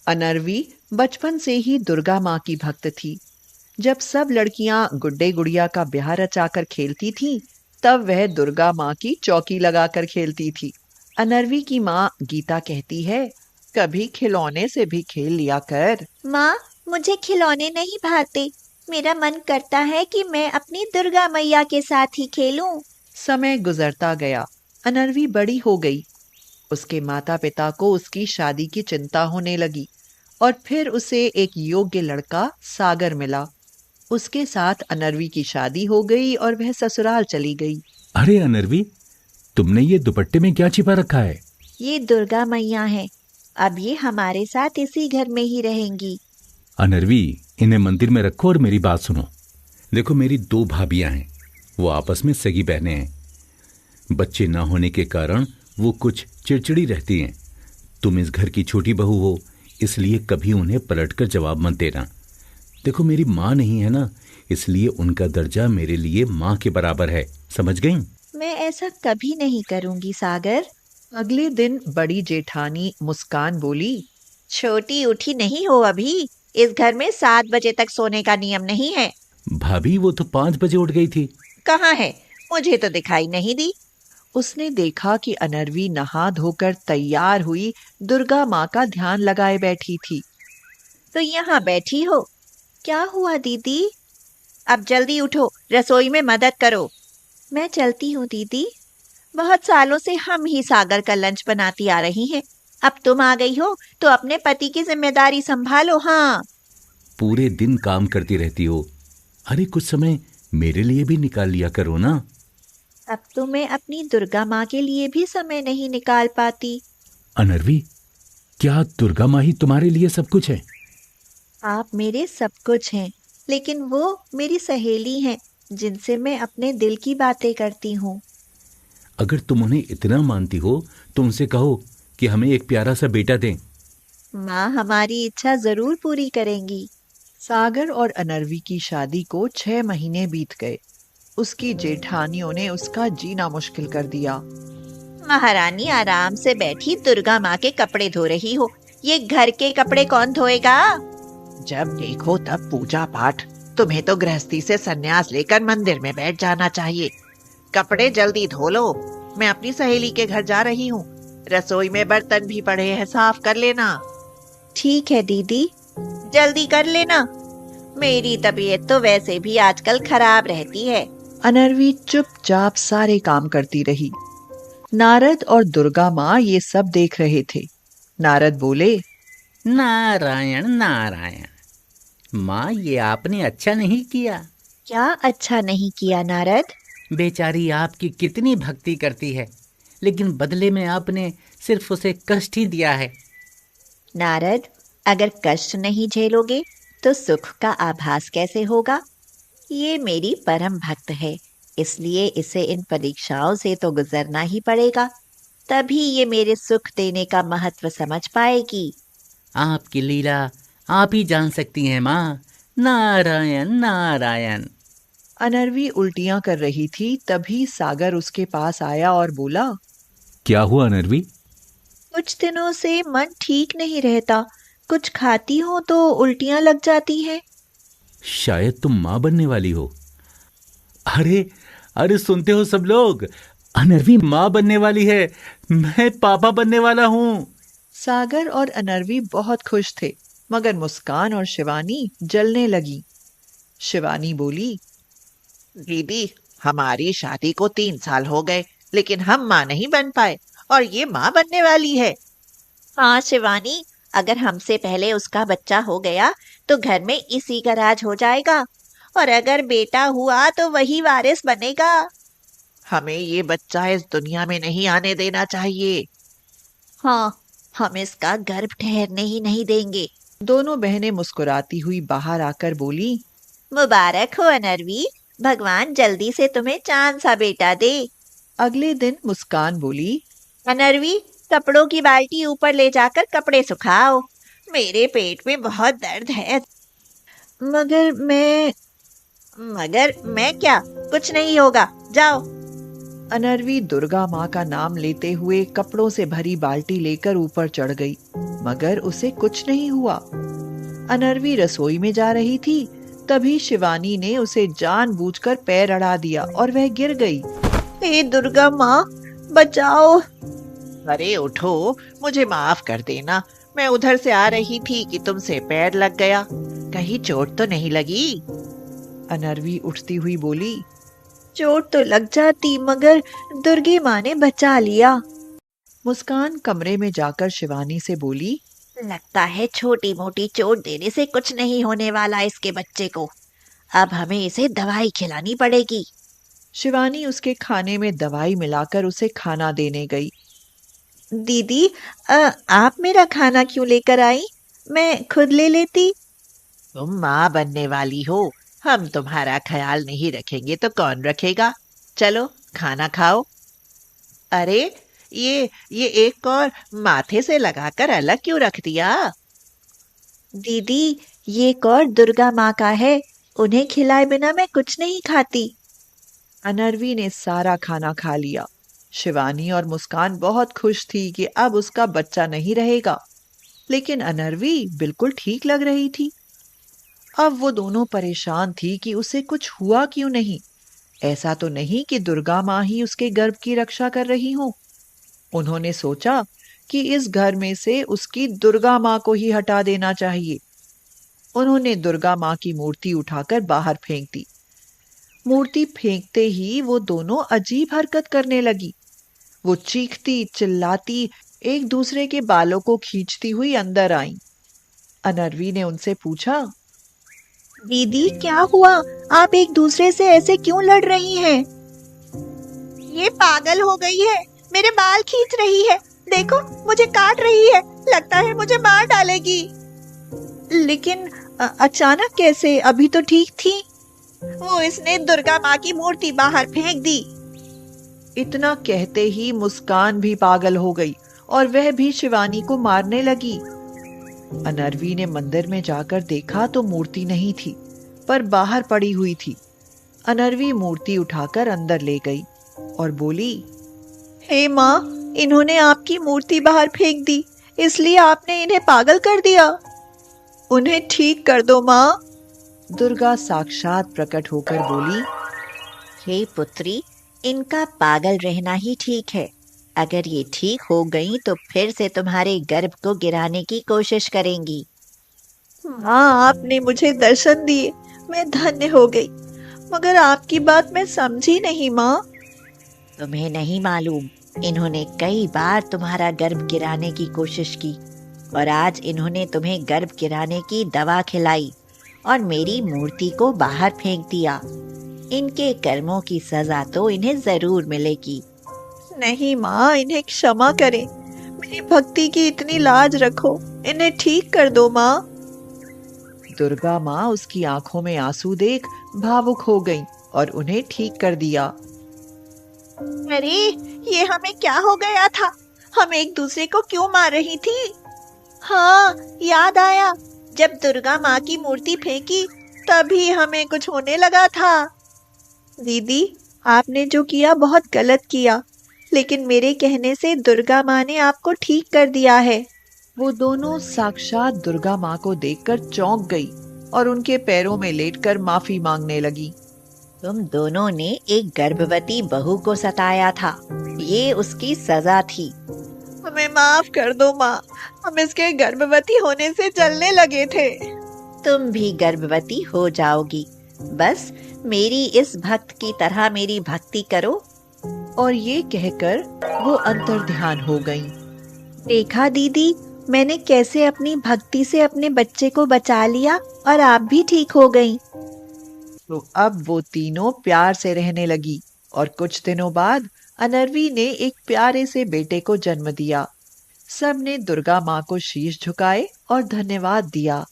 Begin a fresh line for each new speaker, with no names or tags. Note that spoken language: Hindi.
अनर्वी बचपन से ही दुर्गा माँ की भक्त थी। जब सब लड़कियां गुड्डे गुड़िया का ब्याह रचाकर खेलती थीं, तब वह दुर्गा माँ की चौकी लगाकर खेलती थी। अनर्वी की माँ गीता कहती है, कभी खिलौने से भी खेल लिया कर।
माँ, मुझे खिलौने नहीं भाते। मेरा मन करता है कि मैं अपनी दुर्गा मैया के साथ ही खेलूं।
समय गुजरता गया। अनर्वी बड़ी हो गई। उसके माता पिता को उसकी शादी की चिंता होने लगी और फिर उसे एक योग्य लड़का सागर मिला। उसके साथ अनर्वी की शादी हो गई और वह ससुराल चली गई।
अरे अनर्वी, तुमने ये दुपट्टे में क्या छिपा रखा है?
ये दुर्गा मैया है। अब ये हमारे साथ इसी घर में ही रहेंगी।
अनर्वी, इन्हें मंदिर में रखो और मेरी बात सुनो। देखो, मेरी 2 भाभियां हैं। वो आपस में सगी बहनें हैं। बच्चे ना होने के कारण वो कुछ चिड़चिड़ी रहती हैं। तुम इस घर की छोटी बहू हो, इसलिए कभी उन्हें पलटकर जवाब मत देना। देखो, मेरी माँ नहीं है ना, इसलिए उनका दर्जा मेरे लिए माँ के बराबर है। समझ गई?
मैं ऐसा कभी नहीं करूंगी सागर।
अगले दिन बड़ी जेठानी मुस्कान बोली,
छोटी उठी नहीं हो अभी। इस घर में 7 बजे तक सोने का नियम नहीं है।
भाभी, वो तो 5 बजे उठ गई थी।
कहाँ है? मुझे तो दिखाई नहीं दी।
उसने देखा कि अनर्वी नहा धोकर तैयार हुई दुर्गा माँ का ध्यान लगाए बैठी थी।
तो यहाँ बैठी हो? क्या हुआ दीदी? अब जल्दी उठो, रसोई में मदद करो। मैं चलती हूँ दीदी। बहुत सालों से हम ही सागर का लंच बनाती आ रही हैं। अब तुम आ गई हो तो अपने पति की जिम्मेदारी संभालो। हाँ,
पूरे दिन काम करती रहती हो। अरे, कुछ समय मेरे लिए भी निकाल लिया करो ना।
अब तो मैं अपनी दुर्गा माँ के लिए भी समय नहीं निकाल पाती।
अनर्वी, क्या दुर्गा माँ ही तुम्हारे लिए सब कुछ है?
आप मेरे सब कुछ हैं, लेकिन वो मेरी सहेली हैं, जिनसे मैं अपने दिल की बातें करती हूँ।
अगर तुम उन्हें इतना मानती हो तो उनसे कहो कि हमें एक प्यारा सा बेटा दें।
माँ हमारी इच्छा जरूर पूरी करेंगी।
सागर और अनर्वी की शादी को 6 महीने बीत गए। उसकी जेठानियों ने उसका जीना मुश्किल कर दिया।
महारानी आराम से बैठी दुर्गा माँ के कपड़े धो रही हो। ये घर के कपड़े कौन धोएगा?
जब देखो तब पूजा पाठ। तुम्हें तो गृहस्थी से संन्यास लेकर मंदिर में बैठ जाना चाहिए। कपड़े जल्दी धो लो, मैं अपनी सहेली के घर जा रही हूँ। रसोई में बर्तन भी पड़े हैं, साफ कर लेना।
ठीक है दीदी, जल्दी कर लेना। मेरी तबीयत तो वैसे भी आजकल खराब रहती है।
अनर्वी चुपचाप सारे काम करती रही। नारद और दुर्गा माँ ये सब देख रहे थे। नारद बोले,
नारायण नारायण। माँ, ये आपने अच्छा नहीं किया।
क्या अच्छा नहीं किया नारद?
बेचारी आपकी कितनी भक्ति करती है, लेकिन बदले में आपने सिर्फ उसे कष्ट ही दिया है।
नारद, अगर कष्ट नहीं झेलोगे तो सुख का आभास कैसे होगा? ये मेरी परम भक्त है, इसलिए इसे इन परीक्षाओं से तो गुजरना ही पड़ेगा। तभी ये मेरे सुख देने का महत्व समझ पाएगी।
आपकी लीला आप ही जान सकती हैं माँ। नारायण नारायण।
अनर्वी उल्टियां कर रही थी, तभी सागर उसके पास आया और बोला,
क्या हुआ अनर्वी?
कुछ दिनों से मन ठीक नहीं रहता। कुछ खाती हूँ तो उल्टियां लग जाती हैं।
शायद तुम माँ बनने वाली हो। अरे अरे, सुनते हो सब लोग? अनर्वी माँ बनने वाली है। मैं पापा बनने वाला हूँ।
सागर और अनर्वी बहुत खुश थे, मगर मुस्कान और शिवानी जलने लगी। शिवानी बोली, दीदी, हमारी शादी को 3 साल हो गए, लेकिन हम माँ नहीं बन पाए और ये माँ बनने वाली है।
हाँ शिवानी, अगर हमसे पहले उसका बच्चा हो गया तो घर में इसी का राज हो जाएगा, और अगर बेटा हुआ तो वही वारिस बनेगा।
हमें ये बच्चा इस दुनिया में नहीं आने देना चाहिए।
हाँ, हम इसका गर्भ ठहरने ही नहीं देंगे।
दोनों बहनें मुस्कुराती हुई बाहर आकर बोली,
मुबारक हो अनर्वी, भगवान जल्दी से तुम्हें चांद सा बेटा दे।
अगले दिन मुस्कान बोली,
अनर्वी, कपड़ों की बाल्टी ऊपर ले जाकर कपड़े सुखाओ। मेरे पेट में बहुत दर्द है।
मगर
मैं क्या? कुछ नहीं होगा, जाओ।
अनर्वी दुर्गा माँ का नाम लेते हुए कपड़ों से भरी बाल्टी लेकर ऊपर चढ़ गई। मगर उसे कुछ नहीं हुआ। अनर्वी रसोई में जा रही थी, तभी शिवानी ने उसे जानबूझकर पैर अड़ा दिया और वह गिर गई।
हे दुर्गा माँ, बचाओ।
अरे उठो, मुझे माफ कर देना। मैं उधर से आ रही थी कि तुमसे पैर लग गया। कहीं चोट तो नहीं लगी?
अनर्वी उठती हुई बोली।
चोट तो लग जाती, मगर दुर्गे माँ ने बचा लिया।
मुस्कान कमरे में जाकर शिवानी से बोली।
लगता है छोटी मोटी चोट देने से कुछ नहीं होने वाला इसके बच्चे को। अब हमें इसे दवाई खिलानी पड़ेगी।
शिवानी उसके खाने में दवाई मिलाकर उसे खाना देने गई।
दीदी, आप मेरा खाना क्यों लेकर आई? मैं खुद ले लेती।
तुम माँ बनने वाली हो, हम तुम्हारा ख्याल नहीं रखेंगे तो कौन रखेगा? चलो खाना खाओ। अरे ये एक और माथे से लगाकर अलग क्यों रख दिया?
दीदी, ये कौर दुर्गा माँ का है। उन्हें खिलाए बिना मैं कुछ नहीं खाती।
अनर्वी ने सारा खाना खा लिया। शिवानी और मुस्कान बहुत खुश थी कि अब उसका बच्चा नहीं रहेगा, लेकिन अनर्वी बिल्कुल ठीक लग रही थी। अब वो दोनों परेशान थी कि उसे कुछ हुआ क्यों नहीं। ऐसा तो नहीं कि दुर्गा माँ ही उसके गर्भ की रक्षा कर रही हो। उन्होंने सोचा कि इस घर में से उसकी दुर्गा माँ को ही हटा देना चाहिए। उन्होंने दुर्गा माँ की मूर्ति उठाकर बाहर फेंक दी। मूर्ति फेंकते ही वो दोनों अजीब हरकत करने लगी। वो चीखती चिल्लाती एक दूसरे के बालों को खींचती हुई अंदर आई। अनर्वी ने उनसे पूछा।
दीदी, क्या हुआ? आप एक दूसरे से ऐसे क्यों लड़ रही हैं? ये पागल हो गई है, मेरे बाल खींच रही है। देखो, मुझे काट रही है। लगता है मुझे मार डालेगी। लेकिन अचानक कैसे? अभी तो ठीक थी। वो इसने दुर्गा माँ की मूर्ति बाहर फेंक दी।
इतना कहते ही मुस्कान भी पागल हो गई और वह भी शिवानी को मारने लगी। अनर्वी ने मंदिर में जाकर देखा तो मूर्ति नहीं थी, पर बाहर पड़ी हुई थी। अनर्वी मूर्ति उठाकर अंदर ले गई और बोली।
हे माँ, इन्होंने आपकी मूर्ति बाहर फेंक दी, इसलिए आपने इन्हें पागल कर दिया। उन्हें ठीक कर दो माँ।
दुर्गा साक्षात प्रकट होकर बोली।
हे पुत्री, इनका पागल रहना ही ठीक है। अगर ये ठीक हो गई तो फिर से तुम्हारे गर्भ को गिराने की कोशिश करेंगी। माँ, आपने मुझे दर्शन दिए, मैं धन्य हो गई। मगर आपकी बात मैं समझी नहीं माँ। तुम्हें नहीं मालूम, इन्होंने कई बार तुम्हारा गर्भ गिराने की कोशिश की और आज इन्होंने तुम्हें गर्भ गिराने की दवा खिलाई और मेरी मूर्ति को बाहर फेंक दिया। इनके कर्मों की सजा तो इन्हें जरूर मिलेगी। नहीं माँ, इन्हें क्षमा करें। मेरी भक्ति की इतनी लाज रखो। इन्हें ठीक कर दो माँ।
दुर्गा माँ उसकी आंखों में आंसू देख भावुक हो गईं और उन्हें ठीक कर दिया।
अरे, ये हमें क्या हो गया था? हम एक दूसरे को क्यों मार रही थी? हाँ, याद आया। जब दुर्गा माँ की मूर्ति फेंकी तभी हमें कुछ होने लगा था। दीदी, आपने जो किया बहुत गलत किया, लेकिन मेरे कहने से दुर्गा माँ ने आपको ठीक कर दिया है।
वो दोनों साक्षात दुर्गा माँ को देखकर चौंक गई और उनके पैरों में लेटकर माफी मांगने लगी।
तुम दोनों ने एक गर्भवती बहू को सताया था, ये उसकी सजा थी। हमें माफ कर दो माँ, हम इसके गर्भवती होने से जलने लगे थे। तुम भी गर्भवती हो जाओगी। बस मेरी इस भक्त की तरह मेरी भक्ति करो।
और ये कहकर वो अंतर्ध्यान हो गईं।
देखा दीदी, मैंने कैसे अपनी भक्ति से अपने बच्चे को बचा लिया और आप भी ठीक हो गईं।
तो अब वो तीनों प्यार से रहने लगी और कुछ दिनों बाद अनर्वी ने एक प्यारे से बेटे को जन्म दिया। सब ने दुर्गा माँ को शीश झुकाए और धन्यवाद दिया।